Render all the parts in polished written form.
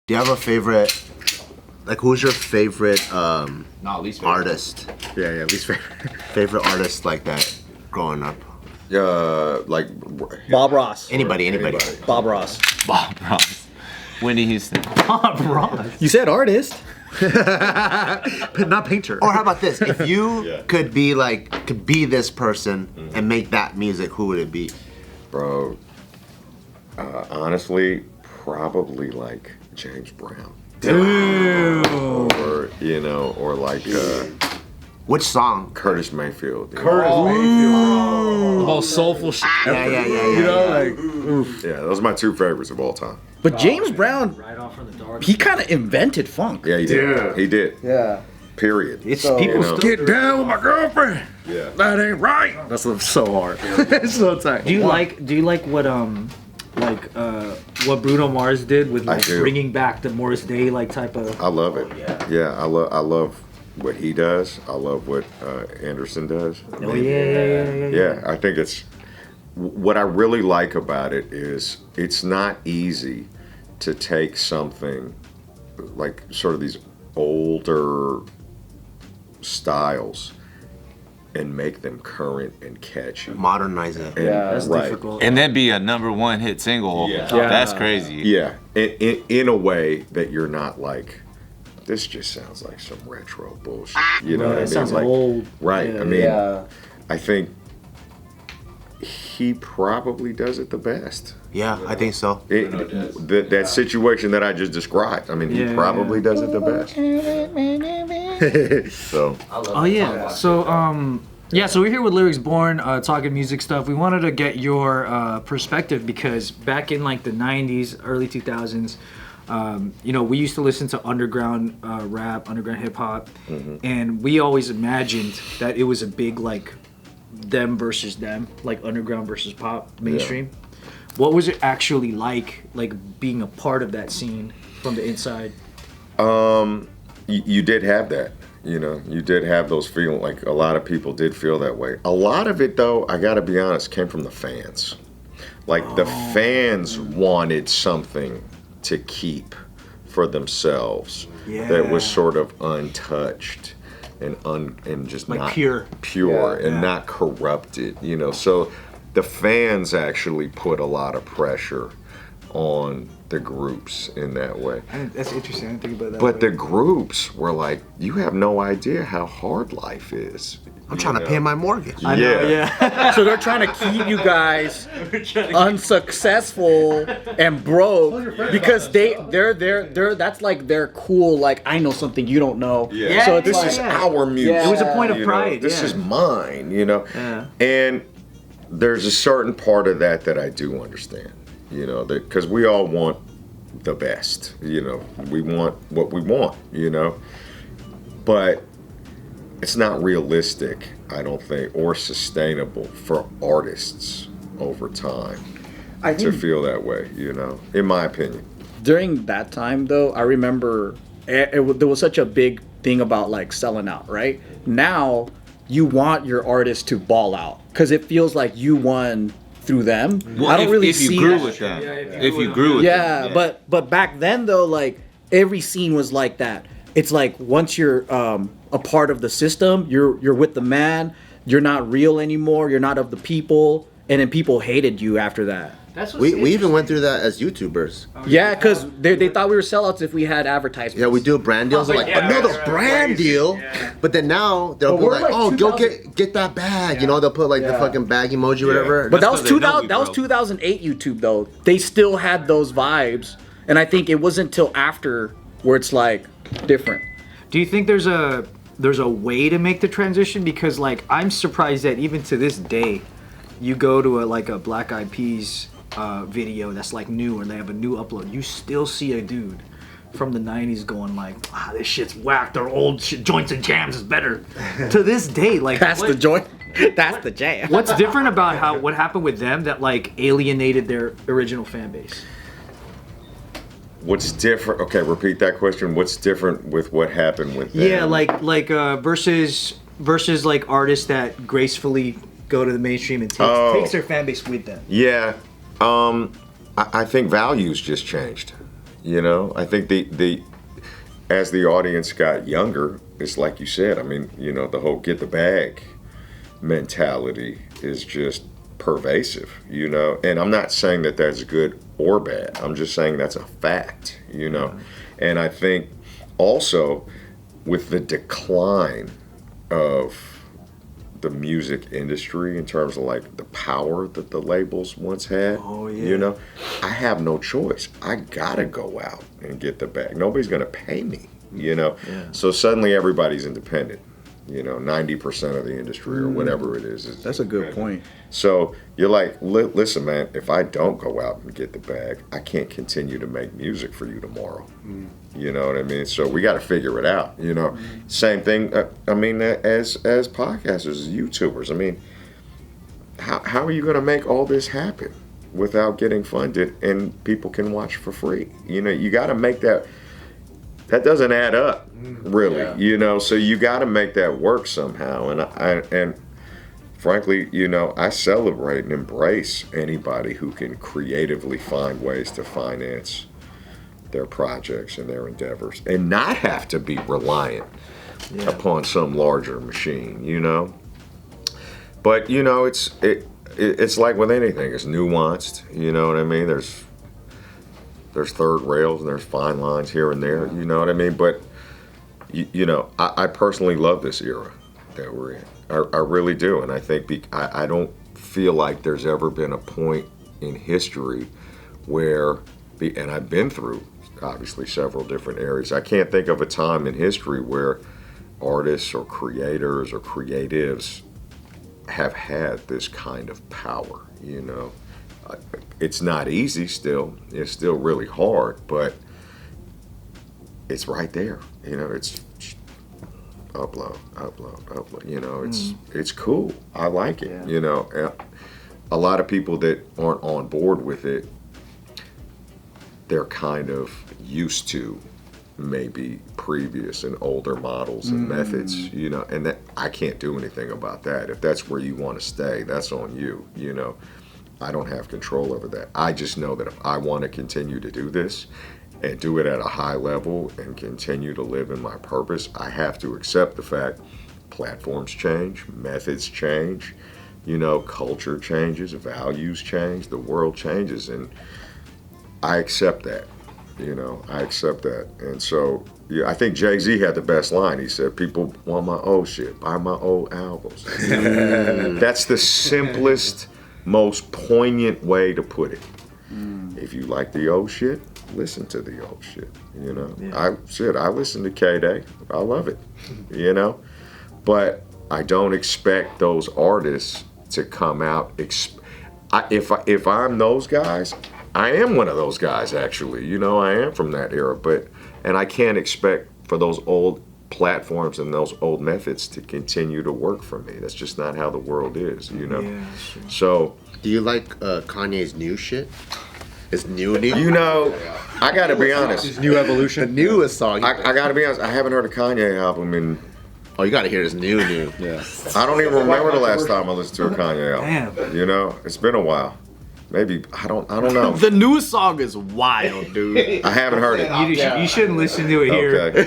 Do you have a favorite? Like, who's your favorite least favorite artist? Yeah, least favorite artist like that growing up. Like Bob Ross. Anybody. Bob Ross. Bob Ross. Whitney Houston. Bob Ross. You said artist. Not painter. Or how about this? If you could be this person and make that music, who would it be? Bro, honestly, probably like James Brown. Dude. Or like Which song? Curtis Mayfield. Most soulful shit. Yeah. You know, like, oof. Yeah, those are my two favorites of all time. But James Brown, Right off from the dark. he kind of invented funk. Yeah, he did. Yeah. He did. Yeah. Period. It's So, people you know. still. Get down with my girlfriend. Yeah. That ain't right. That's so hard. It's so tight. Do you like what what Bruno Mars did with like do. bringing back the Morris Day like type of? I love it. Yeah, I love what he does. I love what Anderson does. Oh yeah. Yeah, I think it's what I really like about it is it's not easy to take something like sort of these older styles and make them current and catchy. Modernize it. And- That's right. difficult. And then be a #1 hit single. Yeah. That's crazy. Yeah, in a way that you're not like, this just sounds like some retro bullshit. You know what I mean? It sounds Like, old. right. Yeah. I mean, Yeah. I think he probably does it the best. Yeah, I think so. That situation that I just described. I mean, he Yeah, probably does it the best. So, Oh yeah. So so we're here with Lyrics Born, talking music stuff. We wanted to get your perspective because back in like the '90s, early 2000s, we used to listen to underground rap, underground hip hop, and we always imagined that it was a big like them versus them, like underground versus pop, mainstream. What was it actually like being a part of that scene from the inside? you did have that. You did have those feelings. Like a lot of people did feel that way. A lot of it, though, I gotta be honest, came from the fans. Like the fans wanted something to keep for themselves that was sort of untouched and just Like not pure. and not corrupted. So the fans actually put a lot of pressure on the groups in that way. That's interesting. I didn't think about that. But the groups were like, you have no idea how hard life is. I'm trying to pay my mortgage. I know, yeah. So they're trying to keep you guys unsuccessful and broke because they're that's like their cool, like, I know something you don't know. Yeah. So it's This like, is our music. Yeah. It was a point of you know, pride. This yeah. is mine, Yeah. And there's a certain part of that I do understand, because we all want the best, we want what we want, but it's not realistic, I don't think, or sustainable for artists over time I to think feel that way, in my opinion. during that time though, I remember there was such a big thing about like selling out, right? Now you want your artist to ball out because it feels like you won through them. I don't really see you grew that. with them. Yeah, if you grew with Yeah, them. but back then though, like every scene was like that. It's like once you're a part of the system, you're with the man. You're not real anymore. You're not of the people, and then people hated you after that. That's what's We even went through that as YouTubers. Yeah, because they thought we were sellouts if we had advertisements. Yeah, we do brand deals. They're like, another brand deal. But then now they'll But be we're like, like oh, go 2000 get that bag. They'll put like the fucking bag emoji, whatever. But that That's was 'cause they know 2000. we That was broke. 2008 YouTube though. They still had those vibes, and I think it wasn't until after where it's like different. Do you think there's a way to make the transition? Because like I'm surprised that even to this day, you go to a Black Eyed Peas video that's like new and they have a new upload, you still see a dude from the 90s going like, this shit's whack, their old joints and jams is better. To this day, like That's the joint. That's the jam. what's different about what happened with them that like alienated their original fan base? What's different? Okay, repeat that question. What's different with what happened with them? Yeah, versus like artists that gracefully go to the mainstream and takes their fan base with them. Yeah, I think values just changed. You know, I think the as the audience got younger, it's like you said. I mean, you know, the whole get the bag mentality is just pervasive. You know, and I'm not saying that that's good or bad. I'm just saying that's a fact. You know, and I think also with the decline of the music industry in terms of like the power that the labels once had. You know, I have no choice. I gotta go out and get the bag. Nobody's gonna pay me, you know. So suddenly everybody's independent. You know, 90% of the industry or whatever it is That's a good point. So you're like, listen, man, if I don't go out and get the bag, I can't continue to make music for you tomorrow. You know what I mean? So we got to figure it out. You know, same thing. I mean, as podcasters, as YouTubers, I mean, how are you going to make all this happen without getting funded and people can watch for free? You know, you got to make that. That doesn't add up, really. You know, so you got to make that work somehow. And frankly, you know, I celebrate and embrace anybody who can creatively find ways to finance their projects and their endeavors and not have to be reliant upon some larger machine, you know. But you know, it's like with anything, it's nuanced. You know what I mean? There's third rails and there's fine lines here and there. You know what I mean? But you know, I personally love this era that we're in. I really do, and I think I don't feel like there's ever been a point in history where and I've been through obviously several different areas. I can't think of a time in history where artists or creators or creatives have had this kind of power, you know. It's not easy still. It's still really hard, but it's right there. You know, it's upload. You know, it's cool. I like it. You know, and a lot of people that aren't on board with it, they're kind of used to maybe previous and older models and methods, you know, and that I can't do anything about that. If that's where you want to stay, that's on you, you know. I don't have control over that. I just know that if I want to continue to do this and do it at a high level and continue to live in my purpose, I have to accept the fact platforms change, methods change, you know, culture changes, values change, the world changes, and I accept that. You know, I accept that. And so, yeah, I think Jay-Z had the best line. He said, people want my old shit, buy my old albums. That's the simplest, most poignant way to put it. If you like the old shit, listen to the old shit, you know. I listen to K-Day. I love it, you know. But I don't expect those artists to come out. If I'm those guys, I am one of those guys, actually. You know, I am from that era. And I can't expect for those old platforms and those old methods to continue to work for me. That's just not how the world is, you know. Yeah, sure. So, do you like Kanye's new shit? His new? You know, I gotta be honest. His new evolution. The newest song. I gotta be honest. I haven't heard a Kanye album in. Oh, you gotta hear his new. Yeah. I don't even remember the last time I listened to a Kanye album. Damn. You know, it's been a while. Maybe I don't know. The new song is wild, dude. I haven't heard it. You shouldn't listen to it here. Okay.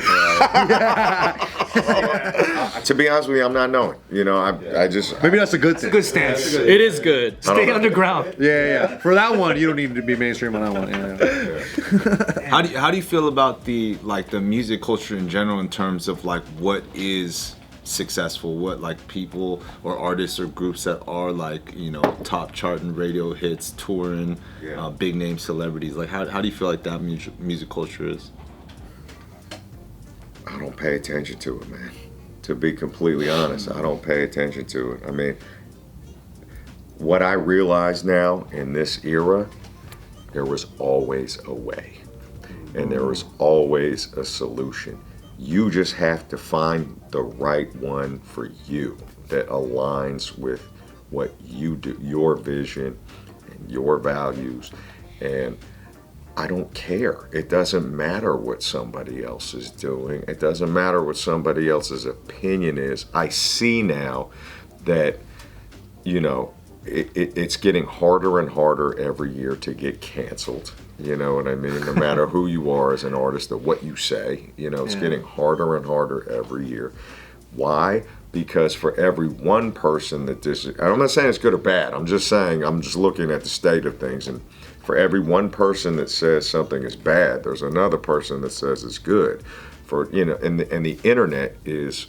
To be honest with you, I'm not knowing. You know, I just. Maybe that's a good thing. Good stance. It is good. Stay underground. Yeah. For that one, you don't need to be mainstream on that one. Yeah. How do you feel about the music culture in general in terms of like what is successful, what like people or artists or groups that are like, you know, top charting radio hits, touring, big name celebrities, like how do you feel like that music culture is? I don't pay attention to it, man. To be completely honest, I don't pay attention to it. I mean, what I realize now in this era, there was always a way, and there was always a solution. You just have to find the right one for you that aligns with what you do, your vision and your values. And I don't care. It doesn't matter what somebody else is doing. It doesn't matter what somebody else's opinion is. I see now that, you know, it's getting harder and harder every year to get canceled. You know what I mean? No matter who you are as an artist or what you say, it's getting harder and harder every year. Why? Because for every one person that I'm not saying it's good or bad. I'm just saying, I'm just looking at the state of things. And for every one person that says something is bad, there's another person that says it's good. And the internet is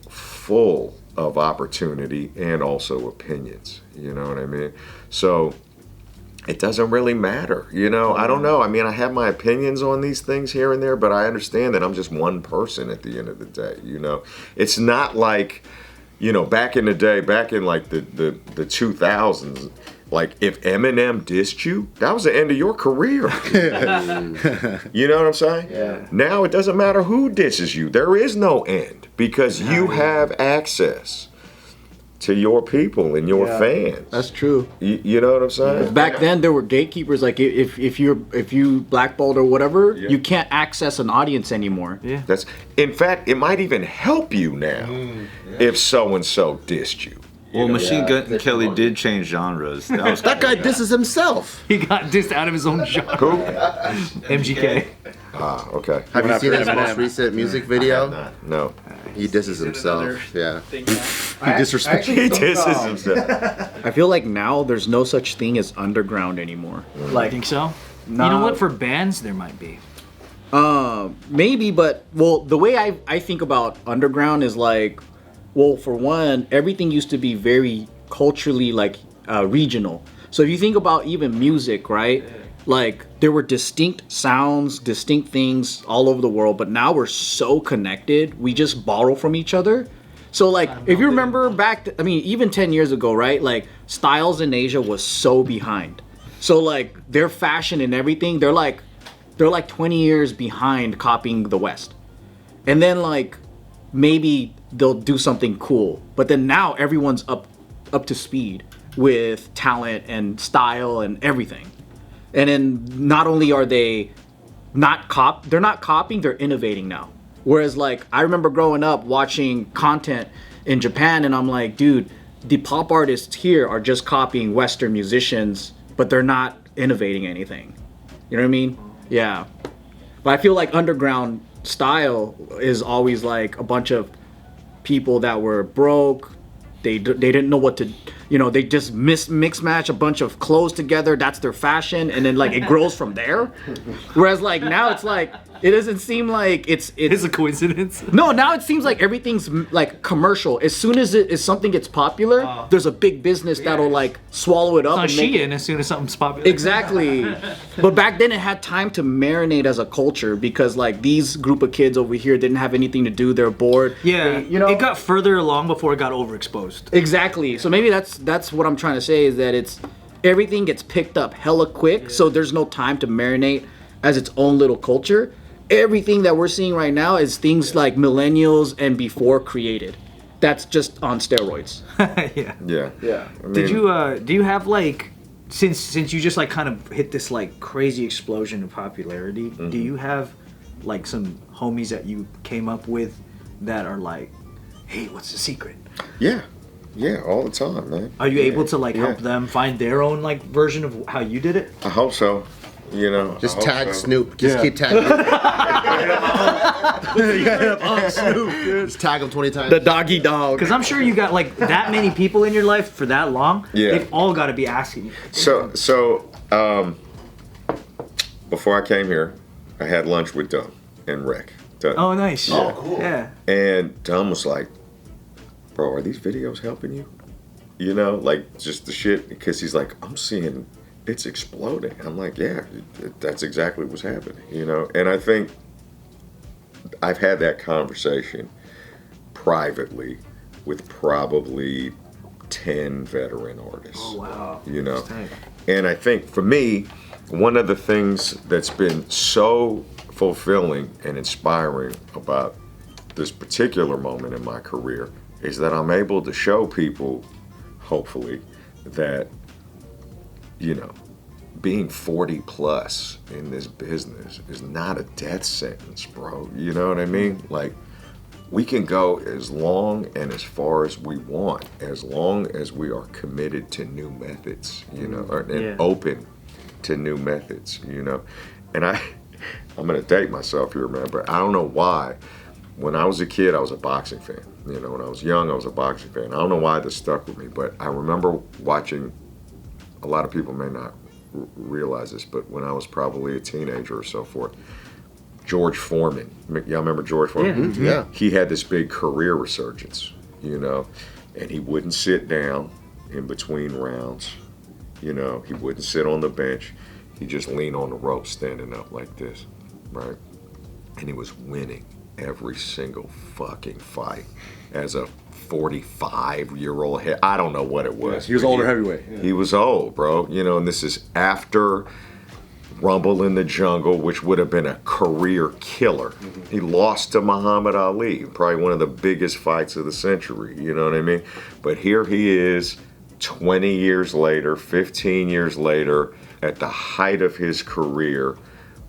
full of opportunity and also opinions. You know what I mean? So it doesn't really matter. I don't know. I mean, I have my opinions on these things here and there, but I understand that I'm just one person at the end of the day. It's not like, back in the day, back in like the 2000s, like if Eminem dissed you, that was the end of your career. You know what I'm saying? Yeah. Now it doesn't matter who disses you. There is no end because you have access to your people and your fans. That's true. You know what I'm saying? Back then, there were gatekeepers. Like if you blackballed or whatever, you can't access an audience anymore. Yeah. In fact, it might even help you now if so and so dissed you. Well, Machine Gun Kelly did change genres. That guy disses himself. He got dissed out of his own genre. Who? MGK. Ah, okay. Have you seen his Eminem. most recent music video? No. He disses himself. Yeah. He disrespects. He disses himself. I feel like now there's no such thing as underground anymore. I Like think so. Nah. You know what? For bands, there might be. maybe, but the way I think about underground is like, well, for one, everything used to be very culturally like regional. So if you think about even music, right? Like there were distinct sounds, distinct things all over the world, but now we're so connected. We just borrow from each other. So like if you remember back, even 10 years ago, right? Like styles in Asia was so behind. So like their fashion and everything, they're like 20 years behind copying the West. And then like maybe they'll do something cool. But then now everyone's up to speed with talent and style and everything. And then not only are they they're not copying, they're innovating now. Whereas like I remember growing up watching content in Japan and I'm like, dude, the pop artists here are just copying Western musicians, but they're not innovating anything. You know what I mean? Yeah. But I feel like underground style is always like a bunch of people that were broke. They didn't know what to, they just mix match a bunch of clothes together. That's their fashion, and then like it grows from there. Whereas like now it's like it doesn't seem like it's a coincidence. No, now it seems like everything's like commercial. As soon as something gets popular, there's a big business that'll like swallow it up. It's on Shein as soon as something's popular. Exactly. But back then it had time to marinate as a culture because like these group of kids over here didn't have anything to do. They're bored. Yeah, it got further along before it got overexposed. Exactly. So maybe that's what I'm trying to say is that everything gets picked up hella quick, so there's no time to marinate as its own little culture. Everything that we're seeing right now is things like millennials and before created. That's just on steroids. Yeah. I mean, Do you have like since you just like kind of hit this like crazy explosion of popularity, do you have like some homies that you came up with that are like, hey, what's the secret? Yeah, all the time, man. Are you able to like help them find their own like version of how you did it? I hope so. Just tag Snoop. Just keep tagging. Snoop. Just tag him 20 times. The doggy dog. Because I'm sure you got like that many people in your life for that long. Yeah. They've all got to be asking you. So before I came here, I had lunch with Dunn and Rick. Dunn. Oh, nice. Yeah. Cool. Yeah. And Dunn was like, bro, are these videos helping you? Like just the shit, because he's like, I'm seeing it's exploding. I'm like, yeah, that's exactly what's happening, And I think I've had that conversation privately with probably 10 veteran artists. Oh, wow. And I think for me, one of the things that's been so fulfilling and inspiring about this particular moment in my career is that I'm able to show people, hopefully, that, being 40 plus in this business is not a death sentence, bro. You know what I mean? Like, we can go as long and as far as we want, as long as we are committed to new methods, you know, and open to new methods, you know. And I'm gonna date myself here, man, but I don't know why. When I was a kid, I was a boxing fan. You know, when I was young, I was a boxing fan. I don't know why this stuck with me, but I remember watching, a lot of people may not realize this, but when I was probably a teenager or so forth, George Foreman. Y'all remember George Foreman? Yeah. He had this big career resurgence, you know, and he wouldn't sit down in between rounds, you know, he wouldn't sit on the bench. He just leaned on the rope standing up like this, right? And he was winning every single fucking fight as a 45-year-old head. I don't know what it was. He was older heavyweight. Yeah. He was old, bro. You know, and this is after Rumble in the Jungle, which would have been a career killer. He lost to Muhammad Ali, probably one of the biggest fights of the century, you know what I mean? But here he is, 20 years later, 15 years later, at the height of his career,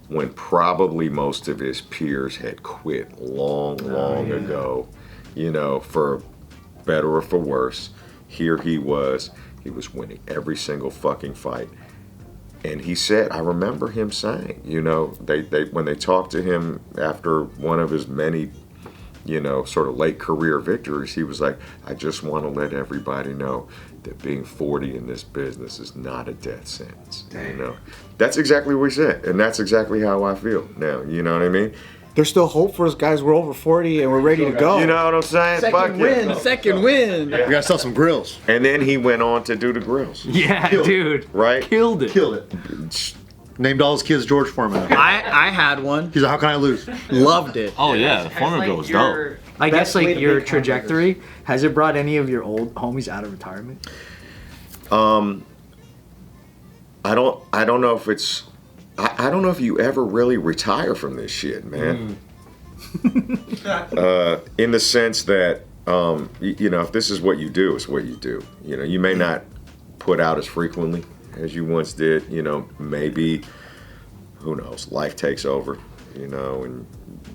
when probably most of his peers had quit long ago, you know, for better or for worse. Here he was winning every single fucking fight. And he said, I remember him saying, you know, they when they talked to him after one of his many, you know, sort of late career victories, he was like, I just want to let everybody know that being 40 in this business is not a death sentence. You know, that's exactly what he said, and that's exactly how I feel now. You know what I mean? There's still hope for us, guys. We're over 40 and we're ready to go. You know what I'm saying? Second win, second win. We gotta sell some grills. And then he went on to do the grills. Yeah, dude. Right? Killed it. Killed it. Named all his kids George Foreman. I had one. He's like, how can I lose? Loved it. Oh yeah, the Foreman grill was dope. I guess Best way like to your make trajectory, has it brought any of your old homies out of retirement? I don't know if it's I don't know if you ever really retire from this shit, man. In the sense that you know, if this is what you do, it's what you do. You know, you may not put out as frequently as you once did. You know, maybe, who knows, life takes over, you know, and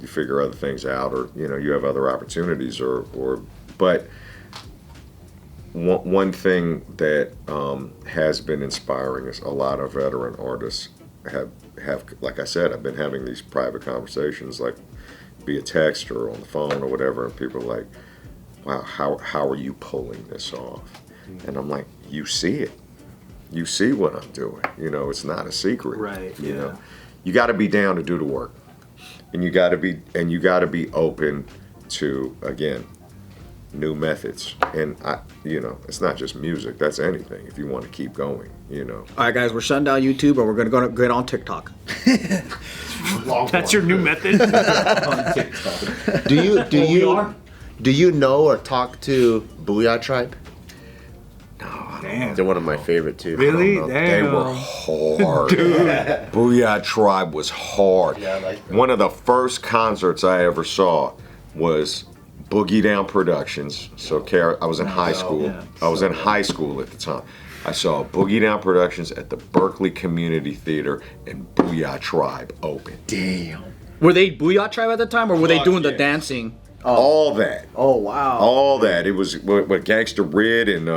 you figure other things out, or, you know, you have other opportunities, but one thing that has been inspiring is a lot of veteran artists have, like I said, I've been having these private conversations, like via text or on the phone or whatever, and people are like, wow, how are you pulling this off? And I'm like, you see it. You see what I'm doing. You know, it's not a secret. Right. You know, you got to be down to do the work, and you got to be open to, again, new methods. And you know, it's not just music. That's anything. If you want to keep going, you know. All right, guys, we're shutting down YouTube, but we're gonna get on TikTok. That's your new method. Do you know or talk to Booyah Tribe? Damn. They're one of my favorite too. Really? I don't know. Damn. They were hard. Booyah Tribe was hard. Yeah, I like that. One of the first concerts I ever saw was Boogie Down Productions. So I was in high school. yeah. I was in high school at the time. I saw Boogie Down Productions at the Berkeley Community Theater, and Booyah Tribe opened. Damn. Were they Booyah Tribe at the time, or were they doing the dancing? All that. Oh wow. All that. It was with Gangsta Rid and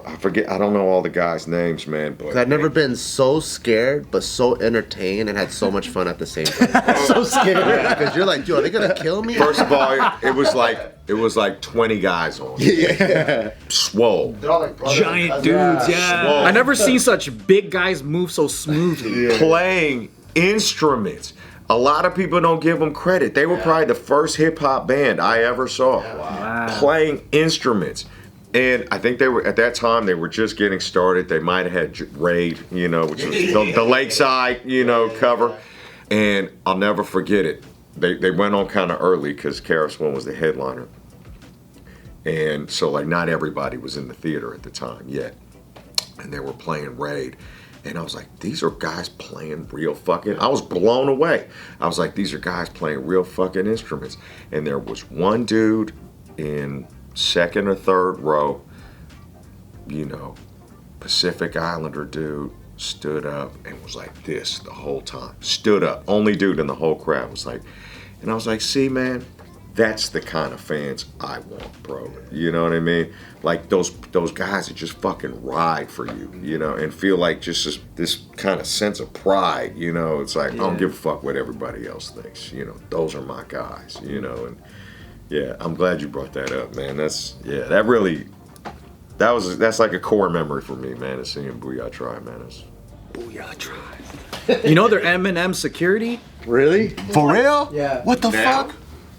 I forget. I don't know all the guys' names, man. But I've never been so scared, but so entertained and had so much fun at the same time. So scared because you're like, dude, are they gonna kill me? First of all, it was like 20 guys on. Yeah. Swole. They're all like brothers and Giant cousins. dudes, yeah. Swole. I never seen such big guys move so smoothly. Playing instruments. A lot of people don't give them credit. They were probably the first hip hop band I ever saw. Wow. Playing instruments. And I think they were, at that time, they were just getting started. They might have had Raid, you know, which was the Lakeside, you know, cover. And I'll never forget it. They went on kind of early because KRS-One was the headliner. And so, like, not everybody was in the theater at the time yet. And they were playing Raid. And I was like, these are guys playing real fucking, I was blown away. I was like, these are guys playing real fucking instruments. And there was one dude in second or third row, you know, Pacific Islander dude, stood up and was like this the whole time. Stood up, only dude in the whole crowd was like, and I was like, see, man, That's the kind of fans I want, bro. You know what I mean? Like those guys that just fucking ride for you, you know, and feel like just this kind of sense of pride, you know. It's like I don't give a fuck what everybody else thinks, you know. Those are my guys, you know. And yeah, I'm glad you brought that up, man. That's like a core memory for me, man. Is seeing Booyah Try, man. Booyah Try. You know they're Eminem security? Really? For real? Yeah. What the Now? fuck?